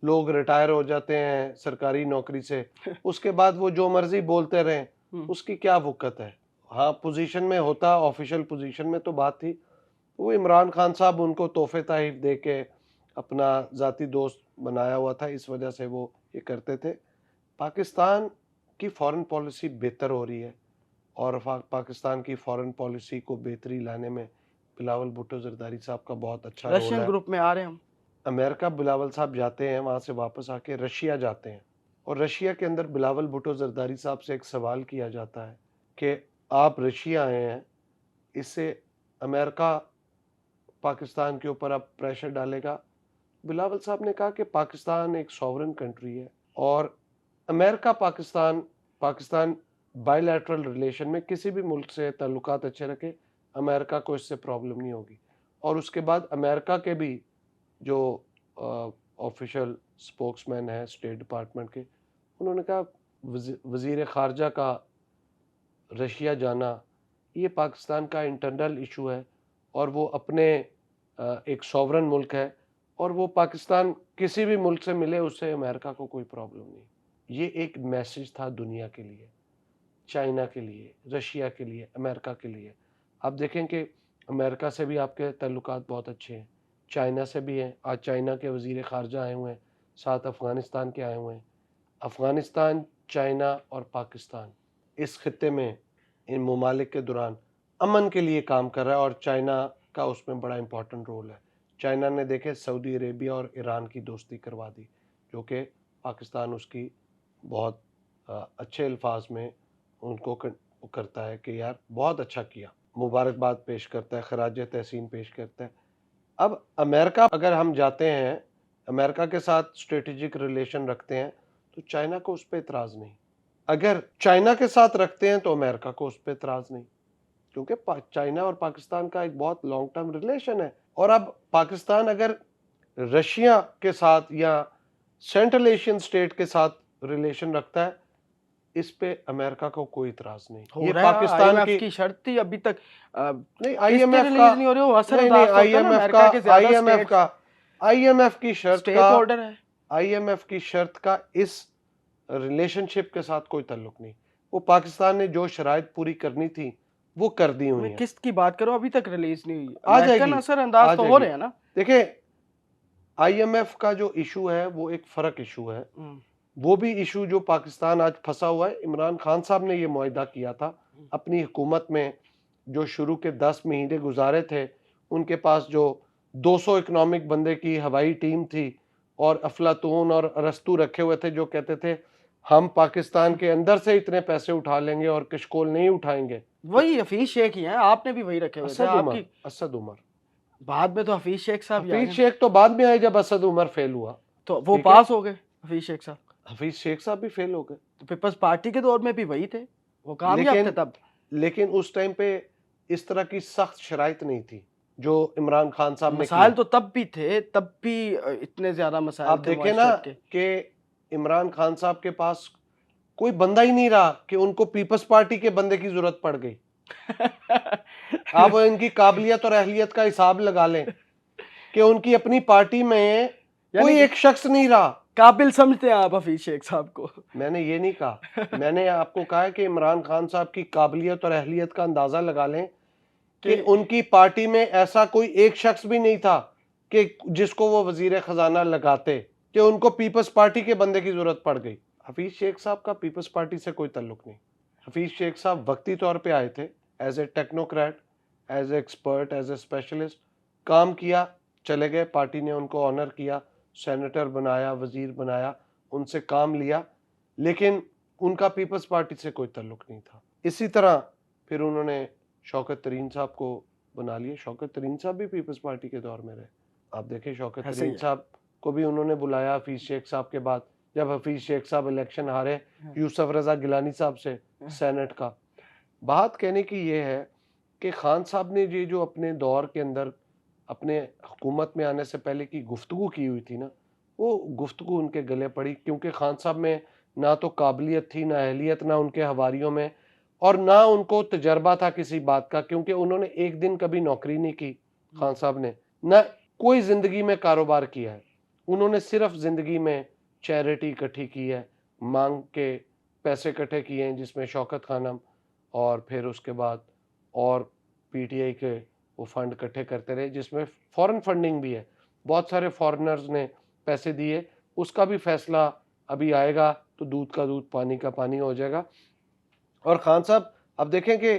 Speaker 1: लोग रिटायर हो जाते हैं सरकारी नौकरी से, उसके बाद वो जो मर्जी बोलते रहें,
Speaker 2: हुँ।
Speaker 1: उसकी क्या वक़्त है। हाँ, पोजीशन में होता, ऑफिशियल पोजीशन में तो बात थी। वो इमरान खान साहब उनको तोहफे तहफ़ दे के अपना ज़ाती दोस्त बनाया हुआ था, इस वजह से वो ये करते थे। पाकिस्तान की फ़ॉरेन पॉलिसी बेहतर हो रही है, और पाकिस्तान की फ़ॉरेन पॉलिसी को बेहतरी लाने में बिलावल भुट्टो ज़रदारी साहब का बहुत अच्छा रोल
Speaker 2: रशियन
Speaker 1: है।
Speaker 2: ग्रुप में आ रहे हैं हम।
Speaker 1: अमेरिका बिलावल साहब जाते हैं, वहाँ से वापस आके रशिया जाते हैं, और रशिया के अंदर बिलावल भुट्टो ज़रदारी साहब से एक सवाल किया जाता है कि आप रशिया आए हैं, इससे अमेरिका पाकिस्तान के ऊपर अब प्रेशर डालेगा? बिलावल साहब ने कहा कि पाकिस्तान एक सॉवरेन कंट्री है, और America Pakistan Pakistan bilateral relation में किसी भी मुल्क से ताल्लुकात अच्छे रखे, अमेरिका को इससे प्रॉब्लम नहीं होगी। और उसके बाद अमेरिका के भी जो ऑफिशियल स्पोक्समैन है स्टेट डिपार्टमेंट के, उन्होंने कहा वज़ीर ख़ारजा का रशिया जाना ये पाकिस्तान का इंटरनल इशू है, और वो अपने एक सॉवरन मुल्क है, और वो पाकिस्तान किसी भी मुल्क से मिले उससे अमेरिका को कोई प्रॉब्लम नहीं। ये एक मैसेज था दुनिया के लिए, चाइना के लिए, रशिया के लिए, अमेरिका के लिए। आप देखें कि अमेरिका से भी आपके ताल्लुकात बहुत अच्छे हैं, चाइना से भी हैं। आज चाइना के वज़ीर ख़ारजा आए हुए हैं, साथ अफ़गानिस्तान के आए हुए हैं। अफ़गानिस्तान, चाइना और पाकिस्तान इस खित्ते में इन ममालिक के दौरान अमन के लिए काम कर रहा है, और चाइना का उसमें बड़ा इम्पोर्टेंट रोल है। चाइना ने देखे सऊदी अरेबिया और ईरान की दोस्ती करवा दी, जो कि पाकिस्तान उसकी बहुत अच्छे अल्फाज में उनको करता है कि यार बहुत अच्छा किया, मुबारकबाद पेश करता है, खराज तहसीन पेश करता है। अब अमेरिका अगर हम जाते हैं, अमेरिका के साथ स्ट्रेटेजिक रिलेशन रखते हैं, तो चाइना को उस पर इतराज़ नहीं। अगर चाइना के साथ रखते हैं तो अमेरिका को उस पर इतराज़ नहीं, क्योंकि चाइना और पाकिस्तान का एक बहुत लॉन्ग टर्म रिलेशन है। और अब पाकिस्तान अगर रशिया के साथ या सेंट्रल एशियन स्टेट के साथ रिलेशन रखता है, इस पे अमेरिका को कोई इतराज़ नहीं।
Speaker 2: हो
Speaker 1: ये
Speaker 2: रहा है,
Speaker 1: पाकिस्तान
Speaker 2: आईएमएफ
Speaker 1: की
Speaker 2: की शर्त थी अभी तक,
Speaker 1: नहीं,
Speaker 2: किस्तें
Speaker 1: आईएमएफ का
Speaker 2: रिलीज़ नहीं हो रही, वो
Speaker 1: नहीं नहीं
Speaker 2: असरअंदाज़ तो होता है ना
Speaker 1: आईएमएफ का
Speaker 2: अमेरिका के ज़्यादा
Speaker 1: आईएमएफ
Speaker 2: स्टेट्स,
Speaker 1: का आईएमएफ की शर्त
Speaker 2: स्टेक
Speaker 1: का
Speaker 2: होल्डर है।
Speaker 1: आईएमएफ की शर्त का इस रिलेशनशिप के साथ कोई ताल्लुक नहीं। वो पाकिस्तान ने जो शराइत पूरी करनी थी वो कर दी हुई
Speaker 2: मैं
Speaker 1: हैं।
Speaker 2: किस्त की बात करूँ, अभी तक रिलीज़ नहीं हुई।
Speaker 1: आ
Speaker 2: अमेरिकन
Speaker 1: जाएगी,
Speaker 2: असरअंदाज़
Speaker 1: आ
Speaker 2: तो हो
Speaker 1: जाएगी।
Speaker 2: रहे हैं ना?
Speaker 1: देखिए, आईएमएफ का जो इशू है वो एक फ़र्क इशू है।
Speaker 2: हुँ,
Speaker 1: वो भी इशू जो पाकिस्तान आज फंसा हुआ है, इमरान खान साहब ने ये मुआहिदा किया था अपनी हुकूमत में, जो शुरू के 10 महीने गुजारे थे, उनके पास जो 200 इकोनॉमिक बंदे की हवाई टीम थी और अफलातून और अरस्तू रखे हुए थे, जो कहते थे हम पाकिस्तान के अंदर से इतने पैसे उठा लेंगे और कशकोल नहीं उठाएंगे। तो
Speaker 2: वही हफीज़ शेख ही हैं, आपने भी वही रखे हुए थे। आपकी
Speaker 1: असद उमर
Speaker 2: बाद में तो हफीज़ शेख साहब ही आ
Speaker 1: हफीज
Speaker 2: गए,
Speaker 1: शेख तो बाद में आए जब असद उमर फेल हुआ।
Speaker 2: तो वो
Speaker 1: ठीक है,
Speaker 2: पास हो गए हफीज़ शेख साहब।
Speaker 1: हफीज शेख साहब भी फेल हो गए,
Speaker 2: तो पीपल्स पार्टी के दौर में भी वही थे, वो कामयाब थे
Speaker 1: लेकिन
Speaker 2: तब।
Speaker 1: लेकिन उस टाइम पे इस तरह की सख्त शराइत नहीं थी जो इमरान खान साहब ने
Speaker 2: मसाइल
Speaker 1: किया।
Speaker 2: तो तब भी थे, तब भी इतने ज़्यादा मसाइल
Speaker 1: आप
Speaker 2: थे
Speaker 1: देखें ना
Speaker 2: मुआशरत के।
Speaker 1: कि इमरान खान साहब के पास कोई बंदा ही नहीं रहा कि उनको पीपल्स पार्टी के बंदे की जरूरत पड़ गई। आप इनकी काबिलियत और अहलियत का हिसाब लगा लें कि उनकी अपनी पार्टी में
Speaker 2: यानी
Speaker 1: कोई
Speaker 2: कि
Speaker 1: एक शख्स नहीं रहा।
Speaker 2: काबिल समझते हैं आप हफीज़ शेख साहब को?
Speaker 1: मैंने ये नहीं कहा, मैंने आपको कहा है कि इमरान खान साहब की काबिलियत और अहलियत का अंदाजा लगा लें कि उनकी पार्टी में ऐसा कोई एक शख्स भी नहीं था कि जिसको वो वजीर खजाना लगाते, कि उनको पीपल्स पार्टी के बंदे की जरूरत पड़ गई। हफीज शेख साहब का पीपल्स पार्टी से कोई ताल्लुक नहीं। हफीज शेख साहब वक्ती तौर पे आए थे, as a technocrat, as a expert, as a specialist, काम किया, चले गए, पार्टी ने उनको ऑनर किया, सेनेटर बनाया, वजीर बनाया, उनसे काम लिया, लेकिन उनका पीपल्स पार्टी से कोई ताल्लुक नहीं था। इसी तरह फिर उन्होंने शौकत तरीन साहब को बना लिया। शौकत तरीन साहब भी पीपल्स पार्टी के दौर में रहे। आप देखें, शौकत
Speaker 2: ऐसे ही
Speaker 1: तरीन
Speaker 2: है।
Speaker 1: साहब को भी उन्होंने बुलाया हफीज शेख साहब के बाद, जब हफीज शेख साहब इलेक्शन हारे यूसुफ रजा गिलानी साहब से सेनेट का। बात कहने की ये है कि खान साहब ने ये जो अपने दौर के अंदर अपने हुकूमत में आने से पहले की गुफ्तगू की हुई थी ना, वो गुफ्तगू उनके गले पड़ी, क्योंकि खान साहब में ना तो काबिलियत थी, ना अहलियत, ना उनके हवारियों में, और ना उनको तजर्बा था किसी बात का, क्योंकि उन्होंने एक दिन कभी नौकरी नहीं की खान साहब ने, ना कोई ज़िंदगी में कारोबार किया है। उन्होंने सिर्फ ज़िंदगी में चैरिटी इकट्ठी की है, मांग के पैसे इकट्ठे किए हैं, जिसमें शौकत खानम और फिर उसके बाद और पीटीआई के वो फंड इकट्ठे करते रहे, जिसमें फॉरेन फंडिंग भी है, बहुत सारे फॉरेनर्स ने पैसे दिए। उसका भी फैसला अभी आएगा तो दूध का दूध पानी का पानी हो जाएगा। और खान साहब अब देखें कि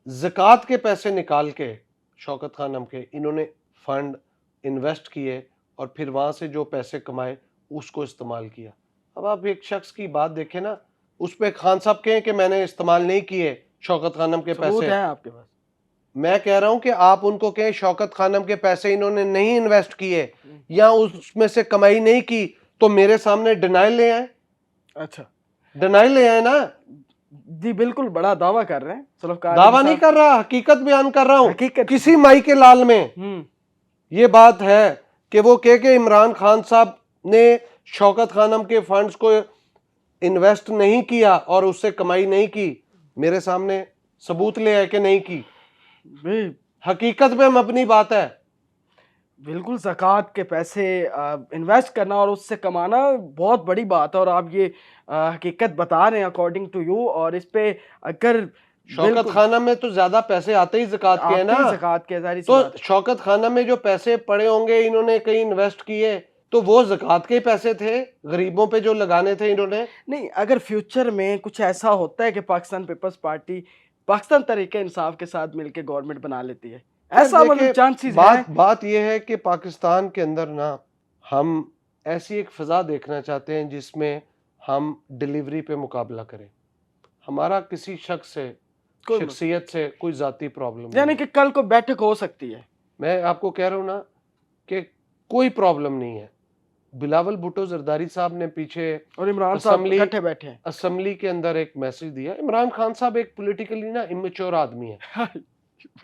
Speaker 1: ज़कात के पैसे निकाल के शौकत खानम के इन्होंने फंड इन्वेस्ट किए और फिर वहाँ से जो पैसे कमाए उसको इस्तेमाल किया। अब आप एक शख्स की बात देखें ना, उस पर खान साहब कहें कि मैंने इस्तेमाल नहीं किए शौकत खानम के
Speaker 2: सबूत
Speaker 1: पैसे।
Speaker 2: है आपके पास?
Speaker 1: मैं कह रहा हूं कि आप उनको कहें शौकत खानम के पैसे इन्होंने नहीं इन्वेस्ट किए या उसमें से कमाई नहीं की, तो मेरे सामने डिनाइल ले आए।
Speaker 2: अच्छा,
Speaker 1: डिनाइल ले आए ना।
Speaker 2: जी बिल्कुल, बड़ा दावा कर रहे हैं जुल्फ़िकार
Speaker 1: दावा
Speaker 2: अली
Speaker 1: नहीं
Speaker 2: साहब।
Speaker 1: कर रहा, हकीकत बयान कर रहा हूं।
Speaker 2: हकीकत।
Speaker 1: किसी माई के लाल में ये बात है कि वो कह के इमरान खान साहब ने शौकत खानम के फंड्स को इन्वेस्ट नहीं किया और उससे कमाई नहीं की, मेरे सामने सबूत ले आए कि नहीं की।
Speaker 2: भी
Speaker 1: हकीकत में मबनी बात है।
Speaker 2: बिल्कुल, ज़कात के पैसे इन्वेस्ट करना और उससे कमाना बहुत बड़ी बात है, और आप ये हकीकत बता रहे हैं अकॉर्डिंग टू यू। और इस पे अगर
Speaker 1: शौकत खानम में तो ज्यादा पैसे आते ही ज़कात के हैं ना।
Speaker 2: ज़कात के ज़ाहिर सी
Speaker 1: तो
Speaker 2: बात है।
Speaker 1: शौकत खानम में जो पैसे पड़े होंगे, इन्होंने कहीं इन्वेस्ट किए, तो वो ज़कात के पैसे थे, गरीबों पे जो लगाने थे इन्होंने।
Speaker 2: नहीं, अगर फ्यूचर में कुछ ऐसा होता है कि पाकिस्तान पीपल्स पार्टी पाकिस्तान तरीके इंसाफ के साथ मिलकर गवर्नमेंट बना लेती है, ऐसा मतलब
Speaker 1: देखिए,
Speaker 2: चांसेस
Speaker 1: बात ये है कि पाकिस्तान के अंदर ना हम ऐसी एक फ़ज़ा देखना चाहते हैं जिसमें हम डिलीवरी पे मुकाबला करें। हमारा किसी शख्स से, शख्सियत से कोई ज़ाती प्रॉब्लम
Speaker 2: यानी
Speaker 1: नहीं।
Speaker 2: कि कल को बैठक हो सकती है।
Speaker 1: मैं आपको कह रहा हूँ ना कि कोई प्रॉब्लम नहीं है। बिलावल भुट्टो जरदारी साहब ने पीछे
Speaker 2: और इमरान साहब इकट्ठे बैठे हैं।
Speaker 1: असेंबली के अंदर एक मैसेज दिया। इमरान खान साहब एक पॉलिटिकली ना इमेच्योर आदमी है,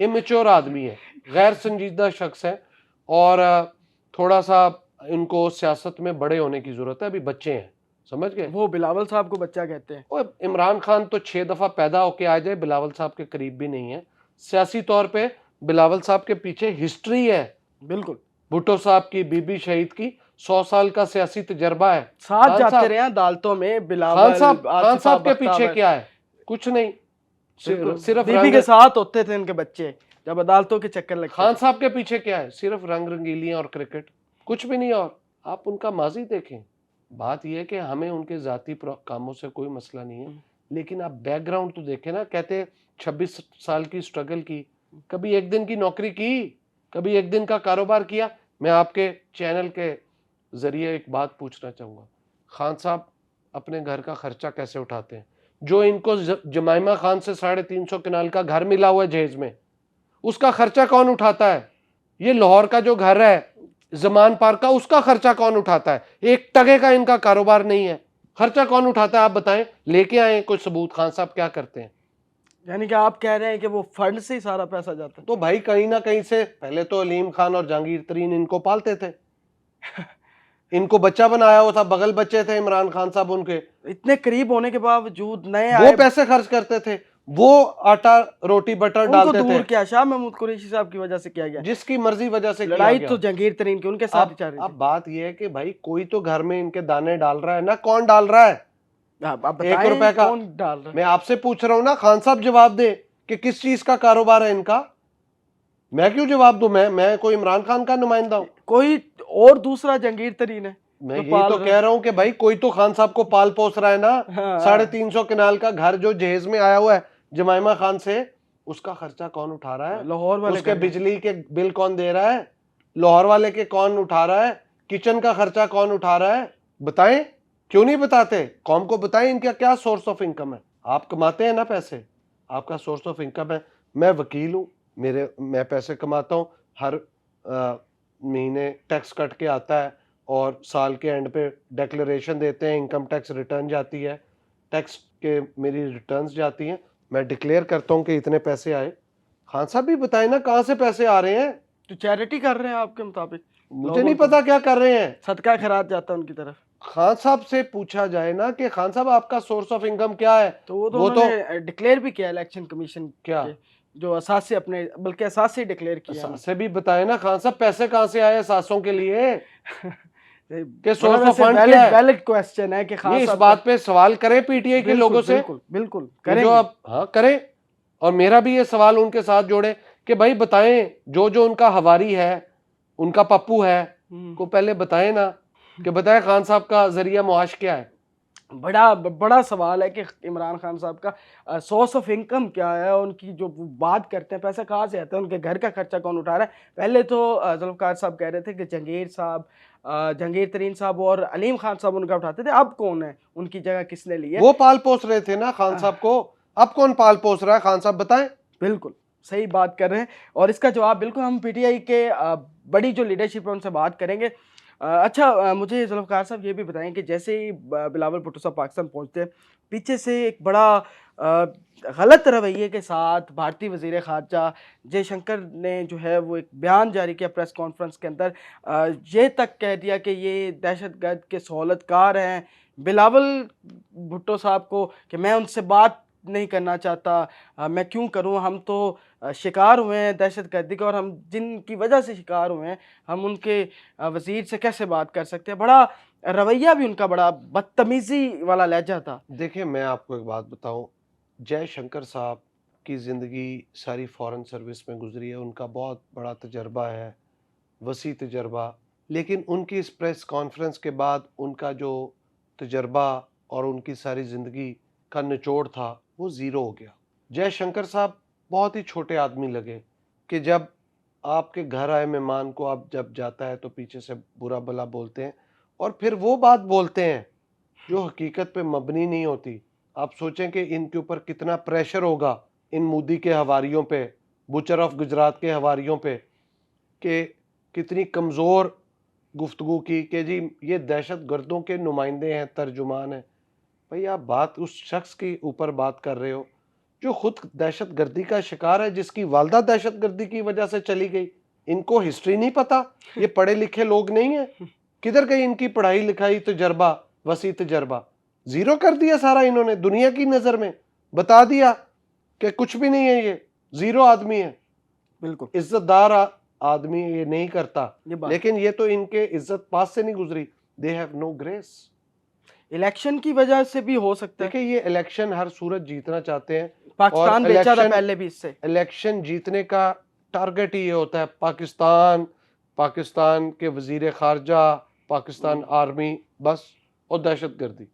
Speaker 1: इमेच्योर आदमी है, गैर संजीदा शख्स है, और थोड़ा सा इनको सियासत में बड़े होने की जरूरत है। अभी बच्चे हैं, समझ गए।
Speaker 2: वो बिलावल साहब को बच्चा कहते हैं।
Speaker 1: और इमरान खान तो 6 दफा पैदा होके आ जाए, बिलावल साहब के करीब भी नहीं है। सियासी तौर पे बिलावल साहब के पीछे हिस्ट्री है।
Speaker 2: बिल्कुल,
Speaker 1: भुट्टो साहब की, बीबी शहीद की 100 साल का सियासी तजर्बा है।
Speaker 2: साथ जाते रहे अदालतों में बिलावल।
Speaker 1: खान साहब के पीछे क्या है? कुछ नहीं, सिर्फ
Speaker 2: बीबी के साथ होते थे इनके बच्चे जब अदालतों के चक्कर लगते।
Speaker 1: खान साहब के पीछे क्या है? सिर्फ रंग रंगीलियां और क्रिकेट, कुछ भी नहीं। और आप उनका माजी देखें। बात यह है कि हमें उनके जाती कामों से कोई मसला नहीं है, लेकिन आप बैकग्राउंड तो देखें ना। कहते 26 साल की स्ट्रगल की, कभी एक दिन की नौकरी की, कभी एक दिन का कारोबार किया। मैं आपके चैनल के जरिए एक बात पूछना चाहूँगा, खान साहब अपने घर का खर्चा कैसे उठाते हैं? जो इनको जमाइमा खान से 350 कनाल का घर मिला हुआ है जहेज में, उसका खर्चा कौन उठाता है? ये लाहौर का जो घर है जमान पार्क का, उसका खर्चा कौन उठाता है? 1 टके का इनका कारोबार नहीं है, खर्चा कौन उठाता है? आप बताएं, लेके आए कोई सबूत। खान साहब क्या करते हैं?
Speaker 2: यानी कि आप कह रहे हैं कि वो फंड से ही सारा पैसा जाता है।
Speaker 1: तो भाई कहीं ना कहीं से, पहले तो अलीम खान और जहांगीर तरीन इनको पालते थे, इनको बच्चा बनाया हुआ था, बगल बच्चे थे इमरान खान साहब उनके।
Speaker 2: इतने करीब होने के बावजूद नए
Speaker 1: वो पैसे खर्च करते थे, वो आटा रोटी बटर डालते थे।
Speaker 2: क्या शाह महमूद कुरैशी साहब की वजह से किया गया?
Speaker 1: जिसकी मर्जी वजह से
Speaker 2: लड़ाई तो जहांगीर तरीन की उनके साथ ही चल रही थी।
Speaker 1: अब बात यह है कि भाई कोई तो घर में इनके दाने डाल रहा है ना। कौन डाल रहा है?
Speaker 2: आप
Speaker 1: 1 रुपए का
Speaker 2: कौन डाल रहा है?
Speaker 1: मैं आपसे पूछ रहा हूं ना, खान साहब जवाब दे कि किस चीज का कारोबार है इनका। मैं क्यों जवाब दूं? मैं कोई इमरान खान का नुमाइंदा हूं?
Speaker 2: कोई और दूसरा जहांगीर तरीन है।
Speaker 1: मैं
Speaker 2: जो
Speaker 1: यही
Speaker 2: पाल
Speaker 1: तो
Speaker 2: रहे
Speaker 1: कह रहा हूँ कि भाई कोई तो खान साहब को पाल पोस रहा है ना।
Speaker 2: हाँ
Speaker 1: 350 कनाल का घर जो जहेज में आया हुआ है जमाइमा खान से, उसका खर्चा कौन उठा रहा है?
Speaker 2: लाहौर वाले
Speaker 1: उसके
Speaker 2: कर रहे हैं।
Speaker 1: बिजली के बिल कौन दे रहा है? लाहौर वाले के कौन उठा रहा है? किचन का खर्चा कौन उठा रहा है? बताएं, क्यों नहीं बताते? कौम को बताएं इनका क्या सोर्स ऑफ इनकम है। आप कमाते हैं ना पैसे, आपका सोर्स ऑफ इनकम है। मैं वकील हूँ, मैं पैसे कमाता हूँ, हर महीने टैक्स कट के आता है और साल के एंड पे डिक्लेरेशन देते हैं, इनकम टैक्स रिटर्न जाती है, टैक्स के मेरी रिटर्न्स जाती हैं, मैं डिक्लेयर करता हूँ कि इतने पैसे आए। खान साहब भी बताएं ना कहाँ से पैसे आ रहे हैं।
Speaker 2: तो चैरिटी कर रहे हैं आपके मुताबिक,
Speaker 1: मुझे नहीं पता क्या कर रहे हैं।
Speaker 2: सदका खैरात जाता है उनकी तरफ।
Speaker 1: खान साहब से पूछा जाए ना कि खान साहब आपका सोर्स ऑफ इनकम क्या है,
Speaker 2: तो वो तो
Speaker 1: वो तो
Speaker 2: उन्होंने डिक्लेयर भी किया इलेक्शन कमीशन
Speaker 1: क्या
Speaker 2: के जो असासे अपने, बल्कि असासे डिक्लेयर किया
Speaker 1: से भी बताए ना खान साहब, पैसे कहाँ से आए सासों के लिए, कि
Speaker 2: बड़ा
Speaker 1: सोर्स ऑफ
Speaker 2: वैसे
Speaker 1: फंड क्या
Speaker 2: वैलिड
Speaker 1: है?
Speaker 2: वैलिड क्वेश्चन है कि खान
Speaker 1: ये इस
Speaker 2: साहब
Speaker 1: बात पे सवाल करें पीटीआई के लोगों से,
Speaker 2: बिल्कुल बिल्कुल
Speaker 1: ये जो
Speaker 2: करेंगे।
Speaker 1: आप हाँ करें। और मेरा भी ये सवाल उनके साथ जोड़े कि भाई बताएं, जो जो उनका हवारी है, उनका पप्पू है, को पहले बताएं ना, कि बताएं खान साहब का जरिया मुआश क्या है।
Speaker 2: बड़ा बड़ा सवाल है कि इमरान खान साहब का सोर्स ऑफ इनकम क्या है, उनकी जो वो बात करते हैं पैसा कहाँ से आता है, उनके घर का खर्चा कौन उठा रहा है। पहले तो जुल्फ़िकार साहब कह रहे थे कि जहांगीर साहब, जहांगीर तरीन साहब और अलीम खान साहब उनका उठाते थे, अब कौन है, उनकी जगह किसने ली है?
Speaker 1: वो पाल पोस रहे थे ना खान साहब को, अब कौन पाल पोस रहा है? खान साहब बताएं।
Speaker 2: बिल्कुल सही बात कर रहे हैं और इसका जवाब बिल्कुल हम पीटीआई के बड़ी जो लीडरशिप है उनसे बात करेंगे। अच्छा, मुझे जुल्फ़िकार साहब ये भी बताएं कि जैसे ही बिलावल भुट्टो साहब पाकिस्तान पहुंचते हैं, पीछे से एक बड़ा गलत रवैये के साथ भारतीय वज़ीर ख़ारजा जयशंकर ने जो है वो एक बयान जारी किया प्रेस कॉन्फ्रेंस के अंदर, ये तक कह दिया कि ये दहशतगर्द के सहूलतकार हैं बिलावल भुट्टो साहब को, कि मैं उनसे बात नहीं करना चाहता, मैं क्यों करूं, हम तो शिकार हुए हैं दहशतगर्दी का और हम जिनकी वजह से शिकार हुए हैं हम उनके वज़ीर से कैसे बात कर सकते हैं। बड़ा रवैया भी उनका बड़ा बदतमीज़ी वाला लहजा था।
Speaker 1: देखिए मैं आपको एक बात बताऊं, जयशंकर साहब की ज़िंदगी सारी फॉरेन सर्विस में गुजरी है, उनका बहुत बड़ा तजर्बा है, वसी तजर्बा। लेकिन उनकी इस प्रेस कॉन्फ्रेंस के बाद उनका जो तजर्बा और उनकी सारी ज़िंदगी का निचोड़ था वो ज़ीरो हो गया। जयशंकर साहब बहुत ही छोटे आदमी लगे कि जब आपके घर आए मेहमान को आप जब जाता है तो पीछे से बुरा भला बोलते हैं और फिर वो बात बोलते हैं जो हकीकत पे मबनी नहीं होती। आप सोचें कि इनके ऊपर कितना प्रेशर होगा, इन मोदी के हवारियों पे, बुचर ऑफ गुजरात के हवारियों पे, कि कितनी कमज़ोर गुफ्तगू की कि जी ये दहशत गर्दों के नुमाइंदे हैं, तर्जुमान हैं। भाई आप बात उस शख्स के ऊपर बात कर रहे हो जो खुद दहशत गर्दी का शिकार है, जिसकी वालदा दहशत गर्दी की वजह से चली गई। इनको हिस्ट्री नहीं पता, ये पढ़े लिखे लोग नहीं है। किधर गई इनकी पढ़ाई लिखाई तजर्बा, वसी तजर्बा? जीरो कर दिया सारा इन्होंने दुनिया की नजर में, बता दिया कि कुछ भी नहीं है, ये जीरो आदमी है।
Speaker 2: बिल्कुल
Speaker 1: इज्जतदार आदमी ये नहीं करता,
Speaker 2: ये बात
Speaker 1: लेकिन ये तो इनके इज्जत पास से नहीं गुजरी। They have no grace.
Speaker 2: Election की वजह से भी हो सकता है।
Speaker 1: देखिए ये इलेक्शन हर सूरत जीतना चाहते हैं
Speaker 2: पाकिस्तान
Speaker 1: और
Speaker 2: बेचा था पहले भी इससे।
Speaker 1: इलेक्शन जीतने का टारगेट ही ये होता है पाकिस्तान, पाकिस्तान के वजीर खारजा, पाकिस्तान आर्मी, बस, और दहशतगर्दी।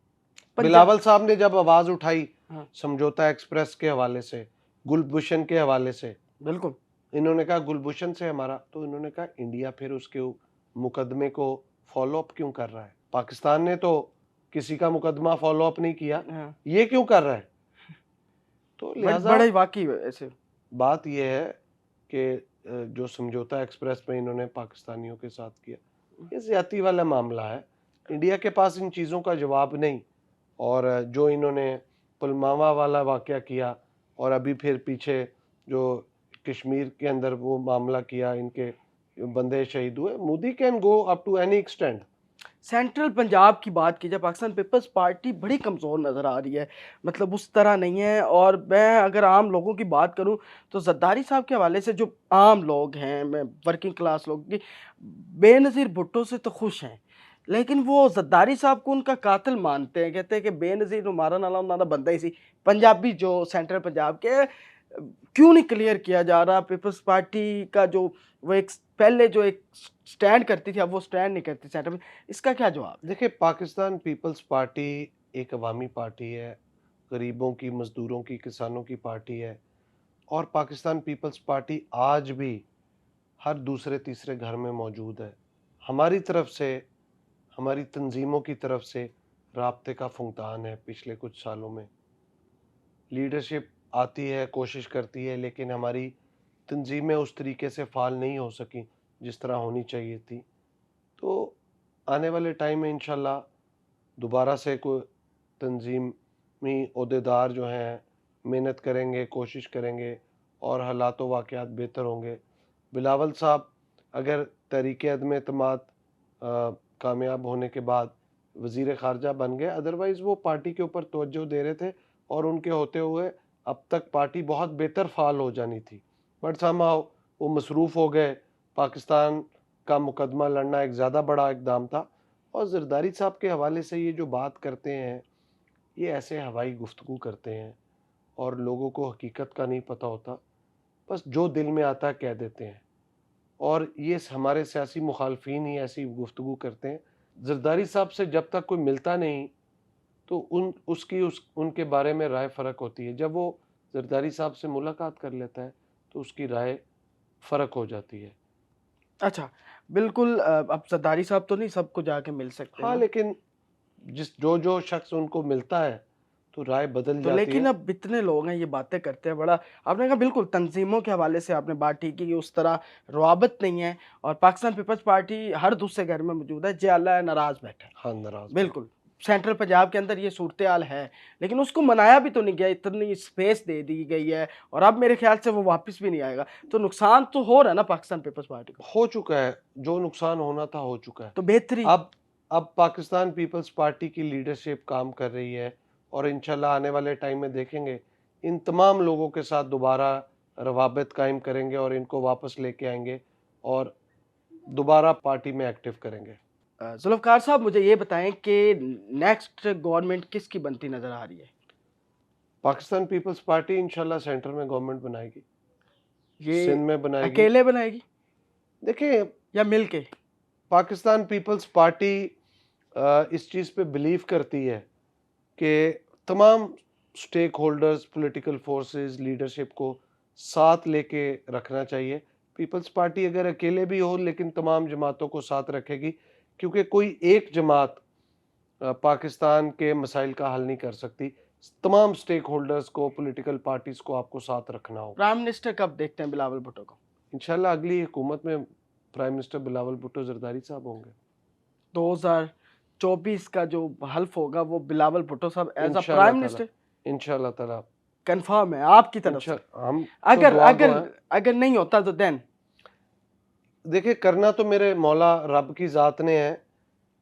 Speaker 1: बिलावल साहब ने जब आवाज उठाई
Speaker 2: हाँ,
Speaker 1: समझौता एक्सप्रेस के हवाले से, गुलभूषण के हवाले से,
Speaker 2: बिल्कुल
Speaker 1: इन्होंने कहा गुलभूषण से हमारा, तो इन्होंने कहा इंडिया फिर उसके मुकदमे को फॉलो अप क्यों कर रहा है? पाकिस्तान ने तो किसी का मुकदमा फॉलो अप नहीं किया,
Speaker 2: हाँ,
Speaker 1: ये क्यों कर रहा है? तो लिहाजा
Speaker 2: बड़े वाकई ऐसे
Speaker 1: बात यह है कि जो समझौता एक्सप्रेस में इन्होंने पाकिस्तानियों के साथ किया, ये ज्यादती वाला मामला है। इंडिया के पास इन चीज़ों का जवाब नहीं। और जो इन्होंने पुलवामा वाला वाक़या किया और अभी फिर पीछे जो कश्मीर के अंदर वो मामला किया, इनके बंदे शहीद हुए, Modi can go up to any extent.
Speaker 2: Central Punjab की बात की जाए, पाकिस्तान पीपल्स पार्टी बड़ी कमज़ोर नज़र आ रही है, मतलब उस तरह नहीं है। और मैं अगर आम लोगों की बात करूं तो जरदारी साहब के हवाले से जो आम लोग हैं, मैं वर्किंग क्लास लोग की, बेनज़ीर भुट्टो से तो खुश हैं, लेकिन वो जरदारी साहब को उनका कातिल मानते हैं। कहते हैं कि बेनज़ीर मारन वाला उन्होंने बंदा ही सी। पंजाबी जो सेंट्रल पंजाब के क्यों नहीं क्लियर किया जा रहा? पीपल्स पार्टी का जो वो एक पहले जो एक स्टैंड करती थी, अब वो स्टैंड नहीं करती सेंटर में, इसका क्या जवाब?
Speaker 1: देखिए, पाकिस्तान पीपल्स पार्टी एक अवामी पार्टी है, गरीबों की, मज़दूरों की, किसानों की पार्टी है और पाकिस्तान पीपल्स पार्टी आज भी हर दूसरे तीसरे घर में मौजूद है। हमारी तरफ से, हमारी तंजीमों की तरफ से राब्ते का फुंकतान है पिछले कुछ सालों में। लीडरशिप आती है, कोशिश करती है, लेकिन हमारी तंजीमें उस तरीके से फ़ाल नहीं हो सकीं जिस तरह होनी चाहिए थी। तो आने वाले टाइम में इंशाल्लाह दोबारा से कोई तंजीमी ओहदेदार जो हैं मेहनत करेंगे, कोशिश करेंगे और हालात व वाक़यात बेहतर होंगे। बिलावल साहब अगर तहरीक अदम एतमाद कामयाब होने के बाद वज़ीर ख़ारजा बन गए, अदरवाइज़ वो पार्टी के ऊपर तवज्जो दे रहे थे और उनके होते हुए अब तक पार्टी बहुत बेहतर फ़ाल हो जानी थी। बट समहाउ वो मसरूफ़ हो गए। पाकिस्तान का मुकदमा लड़ना एक ज़्यादा बड़ा इक़दाम था और ज़रदारी साहब के हवाले से ये जो बात करते हैं, ये ऐसे हवाई गुफ्तगू करते हैं और लोगों को हकीकत का नहीं पता होता। बस जो दिल में आता है कह देते हैं और ये हमारे सियासी मुखालफीन ही ऐसी गुफ्तगू करते हैं। ज़रदारी साहब से जब तक कोई मिलता नहीं तो उनके बारे में राय फ़र्क होती है। जब वो ज़रदारी साहब से मुलाकात कर लेता है तो उसकी राय फ़र्क हो जाती है।
Speaker 2: अच्छा, बिल्कुल अब ज़रदारी साहब तो नहीं सबको जाके मिल सकते
Speaker 1: हाँ,
Speaker 2: ना?
Speaker 1: लेकिन जो शख्स उनको मिलता है तो राय बदल
Speaker 2: तो
Speaker 1: जाती
Speaker 2: लेकिन
Speaker 1: है।
Speaker 2: अब इतने लोग हैं, ये बातें करते हैं, बड़ा आपने कहा बिल्कुल तंज़ीमों के हवाले से आपने बात ठीक की कि उस तरह रवाबत नहीं है और पाकिस्तान पीपल्स पार्टी हर दूसरे घर में मौजूद है, जे अल्लाह है नाराज़ बैठा है।
Speaker 1: हाँ, नाराज़ बैठ
Speaker 2: बिल्कुल, सेंट्रल पंजाब के अंदर ये सूरत-ए-हाल है, लेकिन उसको मनाया भी तो नहीं गया, इतनी स्पेस दे दी गई है और अब मेरे ख़्याल से वो वापस भी नहीं आएगा। तो नुकसान तो हो रहा है ना पाकिस्तान पीपल्स पार्टी को?
Speaker 1: हो चुका है, जो नुकसान होना था हो चुका है।
Speaker 2: तो बेहतरी
Speaker 1: अब पाकिस्तान पीपल्स पार्टी की लीडरशिप काम कर रही है और इंशाल्लाह आने वाले टाइम में देखेंगे इन तमाम लोगों के साथ दोबारा रवाबत कायम करेंगे और इनको वापस लेके आएंगे और दोबारा पार्टी में एक्टिव करेंगे।
Speaker 2: ज़ुल्फ़िकार साहब मुझे ये बताएँ कि नेक्स्ट गवर्नमेंट किसकी बनती नज़र आ रही है?
Speaker 1: पाकिस्तान पीपल्स पार्टी इंशाल्लाह सेंटर में गवर्नमेंट बनाएगी,
Speaker 2: ये
Speaker 1: सिंध में बनाएगी।
Speaker 2: अकेले बनाएगी
Speaker 1: देखिए,
Speaker 2: या मिलके?
Speaker 1: पाकिस्तान पीपल्स पार्टी इस चीज़ पे बिलीव करती है कि तमाम stakeholders, political forces, leadership को साथ लेके रखना चाहिए। पीपल्स पार्टी अगर अकेले भी हो लेकिन तमाम जमातों को साथ रखेगी, क्योंकि कोई एक जमात पाकिस्तान के मसाइल का हल नहीं कर सकती। तमाम स्टेक होल्डर्स को, पॉलिटिकल पार्टीज को आपको साथ रखना होगा।
Speaker 2: प्राइम मिनिस्टर कब देखते हैं बिलावल भुट्टो को?
Speaker 1: इंशाल्लाह अगली हुकूमत में प्राइम मिनिस्टर बिलावल भुट्टो जरदारी साहब होंगे।
Speaker 2: 2024 का जो हल्फ होगा वो बिलावल भुट्टो साहब एज अ
Speaker 1: इंशाल्लाह
Speaker 2: प्राइम
Speaker 1: ताला,
Speaker 2: मिनिस्टर
Speaker 1: इंशाल्लाह ताला।
Speaker 2: कंफर्म है आपकी तरफ से?
Speaker 1: हम तो
Speaker 2: अगर
Speaker 1: दुआ
Speaker 2: अगर
Speaker 1: गो हैं।
Speaker 2: अगर नहीं होता तो देन
Speaker 1: देखिए, करना तो मेरे मौला रब की ज़ात ने है,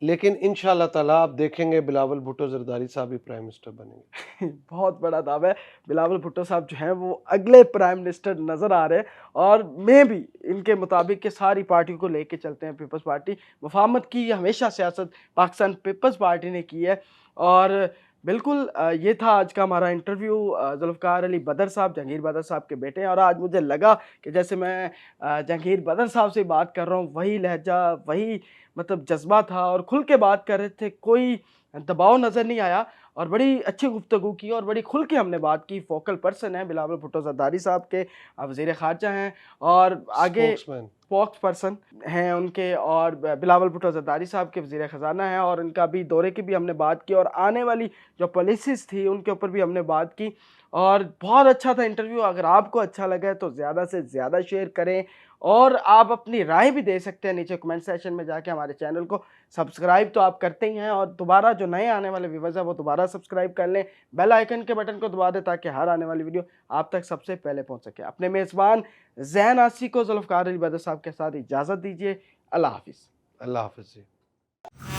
Speaker 1: लेकिन इंशाल्लाह ताला आप देखेंगे बिलावल भुट्टो जरदारी साहब ही प्राइम मिनिस्टर बनेंगे।
Speaker 2: बहुत बड़ा दावा है। बिलावल भुट्टो साहब जो हैं वो अगले प्राइम मिनिस्टर नज़र आ रहे हैं और मैं भी इनके मुताबिक के सारी पार्टियों को लेके चलते हैं। पीपल्स पार्टी मुफाहमत की हमेशा सियासत पाकिस्तान पीपल्स पार्टी ने की है और बिल्कुल ये था आज का हमारा इंटरव्यू। ज़ुल्फ़िकार अली बदर साहब जहांगीर बदर साहब के बेटे हैं और आज मुझे लगा कि जैसे मैं जहांगीर बदर साहब से बात कर रहा हूँ, वही लहजा, वही मतलब जज्बा था और खुल के बात कर रहे थे, कोई दबाव नज़र नहीं आया और बड़ी अच्छी गुफ्तगू की और बड़ी खुल के हमने बात की। फोकल पर्सन है बिलावल भुट्टो ज़रदारी साहब के, वज़ीर ख़ारजा हैं और आगे
Speaker 1: स्पोक्समैन।
Speaker 2: स्पोक्स पर्सन हैं उनके और बिलावल भुट्टो ज़रदारी साहब के वज़ीर ख़ज़ाना हैं और उनका भी दौरे की भी हमने बात की और आने वाली जो पॉलिसीज़ थी उनके ऊपर भी हमने बात की और बहुत अच्छा था इंटरव्यू। अगर आपको अच्छा लगा है तो ज़्यादा से ज़्यादा शेयर करें और आप अपनी राय भी दे सकते हैं नीचे कमेंट सेक्शन में जाके। हमारे चैनल को सब्सक्राइब तो आप करते ही हैं और दोबारा जो नए आने वाले व्यूअर्स हैं वो दोबारा सब्सक्राइब कर लें, बेल आइकन के बटन को दबा दें ताकि हर आने वाली वीडियो आप तक सबसे पहले पहुंच सके। अपने मेज़बान ज़ैन आसी को ज़ुल्फ़िकार अली बदर साहब के साथ इजाज़त दीजिए। अल्लाह हाफ़िज़।
Speaker 1: अल्लाह हाफ़िज़।